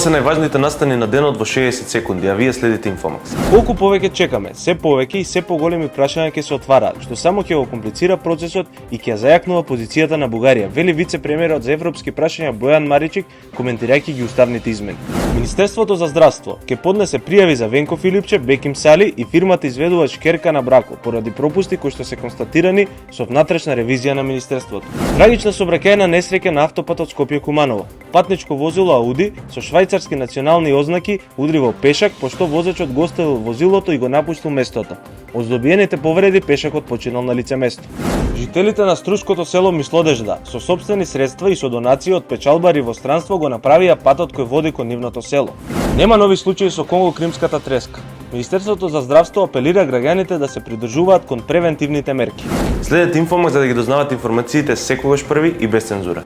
се најважните настани на денот во 60 секунди, а вие следите Инфомакс. Колку повеќе чекаме, се повеќе и се поголеми прашања ќе се отвараат, што само ќе го комплицира процесот и ќе зајакнува позицијата на Бугарија, вели вице-премиерот за европски прашања Бојан Маричик, коментирајќи ги уставните измени. Министерството за здравство ќе поднесе пријави за Венко Филипче, Беким Сали и фирмата изведува шкерка на Брако поради пропусти кои што се констатирани со внатрешна ревизија на министерството. Трагична сообраќајна несреќа на автопатот Скопје-Куманово. Патничко возило Ауди со швајцарски национални ознаки удри во пешак, пошто возачот го оставил возилото и го напуштил местото. Од здобиените повреди пешакот починал на лице место. Жителите на струското село Мислодежда со сопствени средства и со донации од печалбари во странство го направија патот кој води кон нивното село. Нема нови случаи со Конго-Кримската треска. Министерството за здравство апелира граѓаните да се придржуваат кон превентивните мерки. Следете Инфомакс за да ги дознавате информациите секогаш први и без цензура.